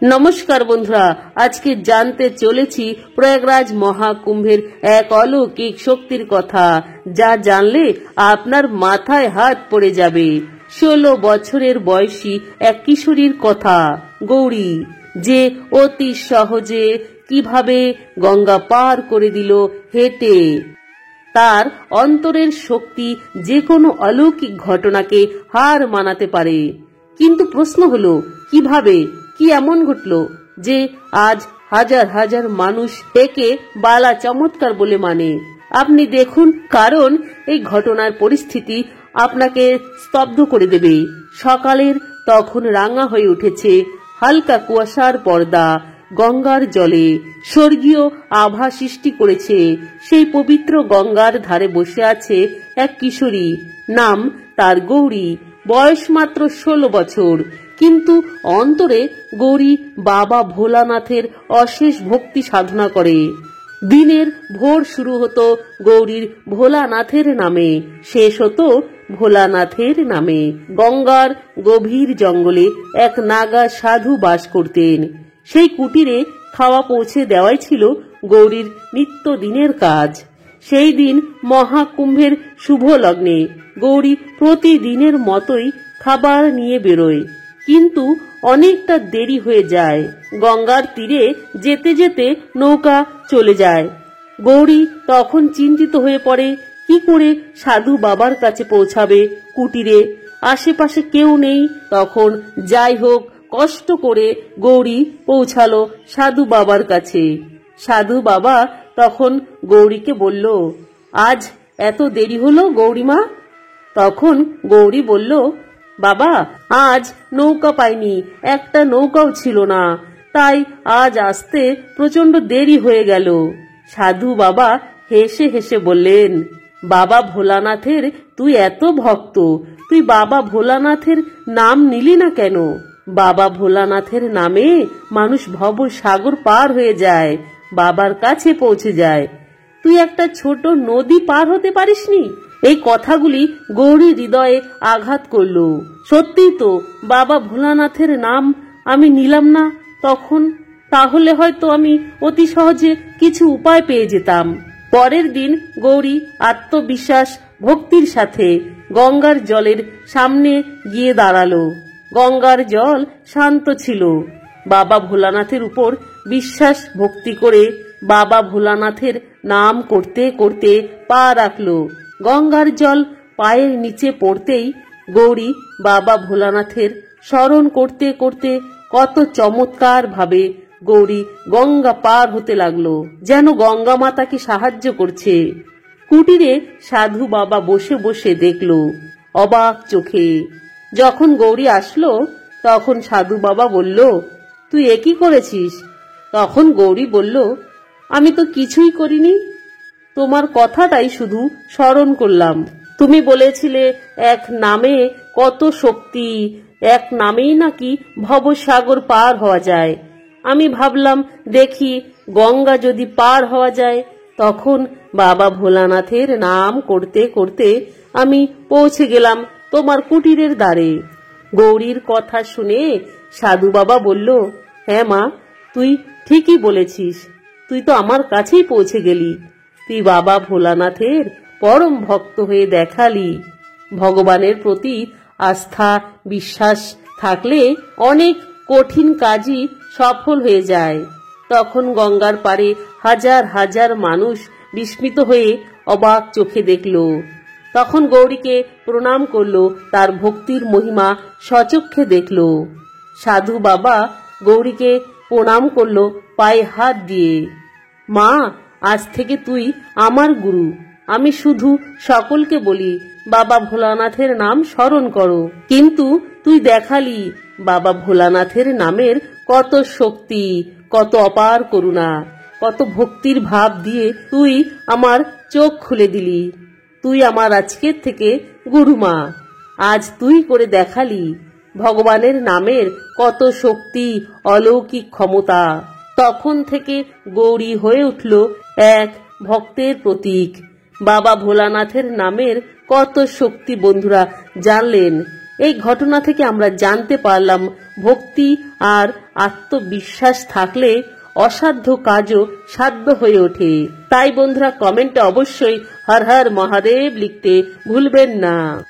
নমস্কার বন্ধুরা, আজকে জানতে চলেছি প্রয়াগরাজ মহাকুম্ভের এক অলৌকিক শক্তির কথা, যা জানলে আপনার মাথায় হাত পড়ে যাবে। 16 বছরের বয়সী এক কিশোরীর কথা, গৌরী, যে অতি সহজে কিভাবে গঙ্গা পার করে দিল হেঁটে। তার অন্তরের শক্তি যে কোনো অলৌকিক ঘটনাকে হার মানাতে পারে। কিন্তু প্রশ্ন হলো, কিভাবে, কি এমন ঘটলো যে আজ হাজার হাজার মানুষ একে বালা চমৎকার বলে মানে? আপনি দেখুন, কারণ এই ঘটনার পরিস্থিতি আপনাকে স্তব্ধ করে দেবে। সকালের তখন রাঙা হয়ে উঠেছে হালকা কুয়াশার পর্দা, গঙ্গার জলে স্বর্গীয় আভা সৃষ্টি করেছে। সেই পবিত্র গঙ্গার ধারে বসে আছে এক কিশোরী, নাম তার গৌরী, বয়স মাত্র 16 বছর। কিন্তু অন্তরে গৌরী বাবা ভোলানাথের অশেষ ভক্তি সাধনা করে। দিনের ভোর শুরু হতো গৌরীর ভোলানাথের নামে, শেষ হতো ভোলানাথের নামে। গঙ্গার গভীর জঙ্গলে এক নাগা সাধু বাস করতেন। সেই কুটিরে খাওয়া পৌঁছে দেওয়াই ছিল গৌরীর নিত্যদিনের কাজ। সেই দিন মহাকুম্ভের শুভ লগ্নে গৌরী প্রতিদিনের মতোই খাবার নিয়ে বেরোয়, কিন্তু অনেকটা দেরি হয়ে যায়। গঙ্গার তীরে যেতে যেতে নৌকা চলে যায়। গৌরী তখন চিন্তিত হয়ে পড়ে, কি করে সাধু বাবার কাছে পৌঁছাবে। কুটিরে আশেপাশে কেউ নেই। তখন যাই হোক কষ্ট করে গৌরী পৌঁছালো সাধু বাবার কাছে। সাধু বাবা তখন গৌরীকে বলল, আজ এত দেরি হলো গৌরীমা? তখন গৌরী বলল, বাবা, আজ নৌকা পাইনি, একটা নৌকাও ছিল না, তাই আজ আসতে প্রচন্ড দেরি হয়ে গেল। সাধু বাবা হেসে হেসে বললেন, বাবা ভোলানাথের তুই এত ভক্ত, তুই বাবা ভোলানাথের নাম নিলি না কেন? বাবা ভোলানাথের নামে মানুষ ভব সাগর পার হয়ে যায়, বাবার কাছে পৌঁছে যায়। তুই একটা ছোট নদী পার হতে পারিসনি? এই কথাগুলি গৌরীর হৃদয়ে আঘাত করল। সত্যি তো, বাবা ভোলানাথের নাম আমি নিলাম না তখন, তাহলে হয়তো আমি অতি সহজে কিছু উপায় পেয়ে যেতাম। পরের দিন গৌরী আত্মবিশ্বাস ভক্তির সাথে গঙ্গার জলের সামনে গিয়ে দাঁড়ালো। গঙ্গার জল শান্ত ছিল। বাবা ভোলানাথের উপর বিশ্বাস ভক্তি করে বাবা ভোলানাথের নাম করতে করতে পা রাখল। গঙ্গার জল পায়ের নিচে পড়তেই গৌরী বাবা ভোলানাথের স্মরণ করতে করতে কত চমৎকার ভাবে গৌরী গঙ্গা পার হতে লাগলো, যেন গঙ্গা মাতাকে সাহায্য করছে। কুটিরে সাধু বাবা বসে বসে দেখল অবাক চোখে। যখন গৌরী আসলো তখন সাধু বাবা বলল, তুই একই করেছিস? তখন গৌরী বলল, আমি তো কিছুই করিনি, তোমার কথাটাই শুধু স্মরণ করলাম। তুমি বলেছিলে এক নামে কত শক্তি, এক নামেই নাকি ভবসাগর পার হওয়া যায়। আমি ভাবলাম দেখি গঙ্গা যদি পার হওয়া যায়। তখন বাবা ভোলানাথের নাম করতে করতে আমি পৌঁছে গেলাম তোমার কুটিরের দ্বারে। গৌরীর কথা শুনে সাধু বাবা বলল, হ্যাঁ মা, তুই ঠিকই বলেছিস, তুই তো আমার কাছেই পৌঁছে গেলি। তুই বাবা ভোলানাথের পরম ভক্ত হয়ে দেখালি। ভগবানের প্রতি আস্থা বিশ্বাস থাকলে অনেক কঠিন কাজই সফল হয়ে যায়। তখন গঙ্গার পাড়ে হাজার হাজার মানুষ বিস্মিত হয়ে অবাক চোখে দেখল। তখন গৌরীকে প্রণাম করল, তার ভক্তির মহিমা সচক্ষে দেখল। সাধু বাবা গৌরীকে প্রণাম করল পায়ে হাত দিয়ে। মা, আজ থেকে তুই আমার গুরু। আমি শুধু সকলকে বলি বাবা ভোলানাথের নাম স্মরণ করো, কিন্তু তুই দেখালি বাবা ভোলানাথের নামের কত শক্তি, কত অপার করুণা, কত ভক্তির ভাব দিয়ে তুই আমার চোখ খুলে দিলি। তুই আমার আজকের থেকে গুরুমা। আজ তুই করে দেখালি ভগবানের নামের কত শক্তি, অলৌকিক ক্ষমতা। তখন থেকে গৌরী হয়ে উঠল এক ভক্তের প্রতীক। বাবা ভোলানাথের নামের কত শক্তি বন্ধুরা জানলেন। এই ঘটনা থেকে আমরা জানতে পারলাম ভক্তি আর আত্মবিশ্বাস থাকলে অসাধ্য কাজও সাধ্য হয়ে ওঠে। তাই বন্ধুরা, কমেন্টে অবশ্যই হর হর মহাদেব লিখতে ভুলবেন না।